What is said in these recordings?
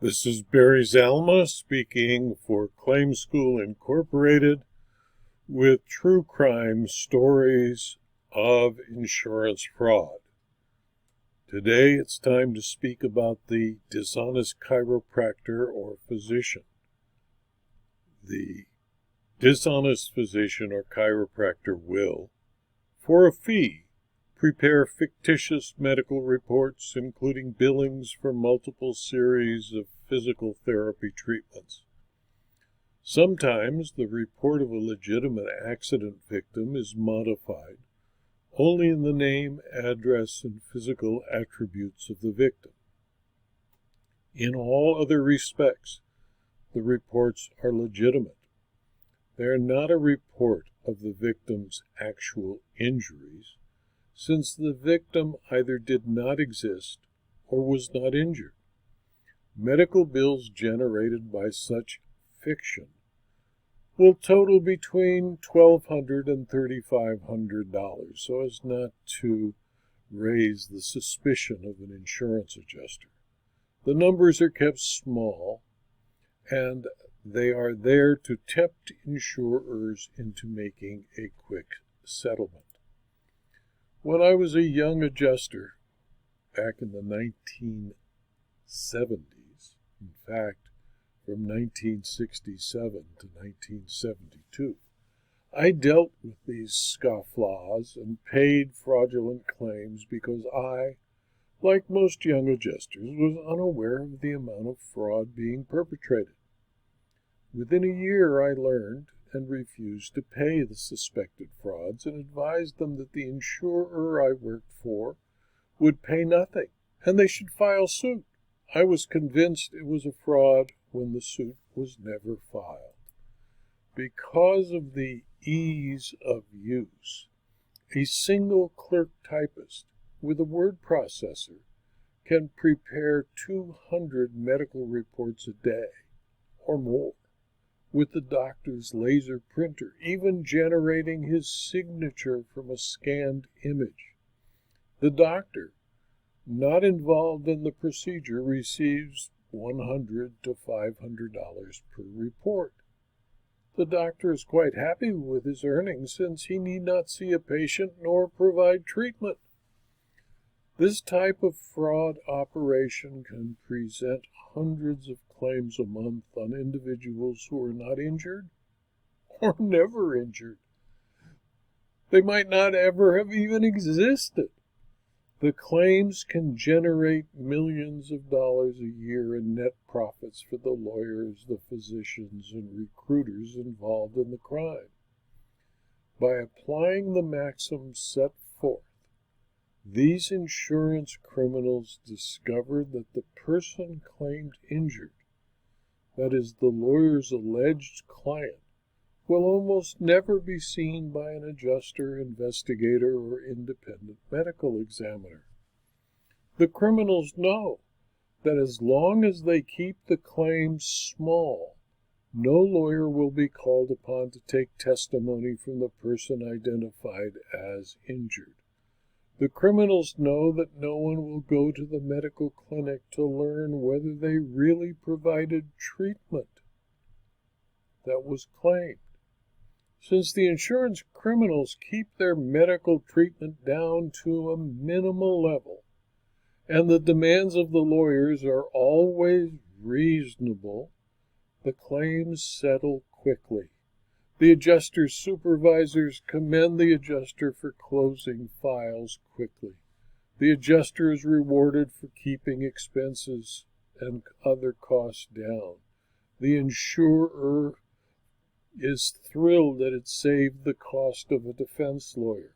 This is Barry Zalma speaking for Claim School Incorporated with true crime stories of insurance fraud. Today it's time to speak about the dishonest chiropractor or physician. The dishonest physician or chiropractor will, for a fee, prepare fictitious medical reports, including billings for multiple series of physical therapy treatments. Sometimes the report of a legitimate accident victim is modified only in the name, address, and physical attributes of the victim. In all other respects, the reports are legitimate. They are not a report of the victim's actual injuries, since the victim either did not exist or was not injured. Medical bills generated by such fiction will total between $1,200 and $3,500, so as not to raise the suspicion of an insurance adjuster. The numbers are kept small, and they are there to tempt insurers into making a quick settlement. When I was a young adjuster back in the 1970s, in fact, from 1967 to 1972, I dealt with these scofflaws and paid fraudulent claims because I, like most young adjusters, was unaware of the amount of fraud being perpetrated. Within a year, I learned and refused to pay the suspected frauds and advised them that the insurer I worked for would pay nothing and they should file suit. I was convinced it was a fraud when the suit was never filed. Because of the ease of use, a single clerk typist with a word processor can prepare 200 medical reports a day or more, with the doctor's laser printer even generating his signature from a scanned image. The doctor, not involved in the procedure, receives $100 to $500 per report. The doctor is quite happy with his earnings since he need not see a patient nor provide treatment. This type of fraud operation can present hundreds of claims a month on individuals who are not injured or never injured. They might not ever have even existed. The claims can generate millions of dollars a year in net profits for the lawyers, the physicians, and recruiters involved in the crime. By applying the maxims set forth, these insurance criminals discovered that the person claimed injured, that is, the lawyer's alleged client, will almost never be seen by an adjuster, investigator, or independent medical examiner. The criminals know that as long as they keep the claims small, no lawyer will be called upon to take testimony from the person identified as injured. The criminals know that no one will go to the medical clinic to learn whether they really provided treatment that was claimed. Since the insurance criminals keep their medical treatment down to a minimal level, and the demands of the lawyers are always reasonable, the claims settle quickly. The adjuster's supervisors commend the adjuster for closing files quickly. The adjuster is rewarded for keeping expenses and other costs down. The insurer is thrilled that it saved the cost of a defense lawyer.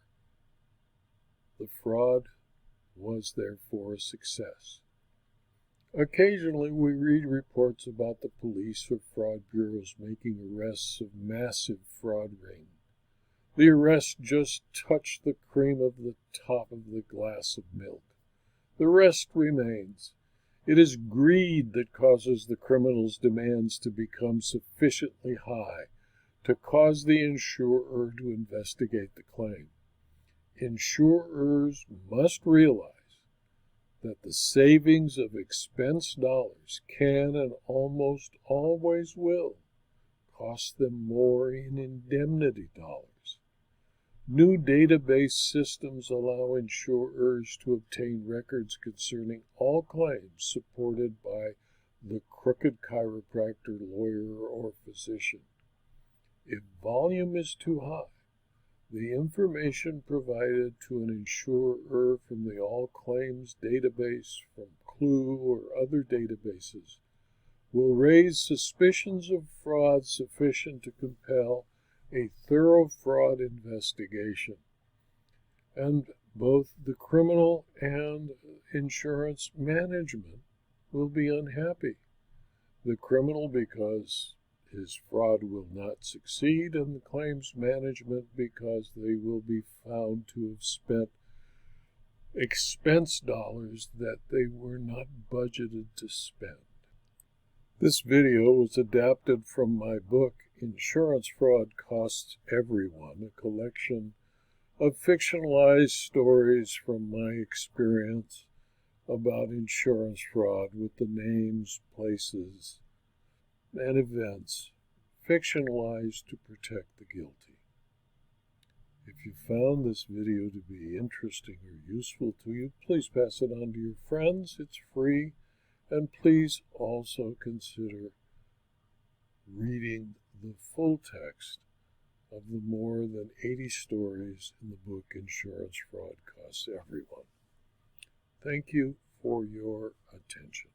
The fraud was therefore a success. Occasionally we read reports about the police or fraud bureaus making arrests of massive fraud ring. The arrest just touched the cream of the top of the glass of milk. The rest remains. It is greed that causes the criminals' demands to become sufficiently high to cause the insurer to investigate the claim. Insurers must realize that the savings of expense dollars can and almost always will cost them more in indemnity dollars. New database systems allow insurers to obtain records concerning all claims supported by the crooked chiropractor, lawyer, or physician. If volume is too high, the information provided to an insurer from the All Claims database, from Clue or other databases, will raise suspicions of fraud sufficient to compel a thorough fraud investigation. And both the criminal and insurance management will be unhappy. The criminal because his fraud will not succeed, and the claims management because they will be found to have spent expense dollars that they were not budgeted to spend. This video was adapted from my book, Insurance Fraud Costs Everyone, a collection of fictionalized stories from my experience about insurance fraud with the names, places, and events fictionalized to protect the guilty. If you found this video to be interesting or useful to you, please pass it on to your friends. It's free. And please also consider reading the full text of the more than 80 stories in the book Insurance Fraud Costs Everyone. Thank you for your attention.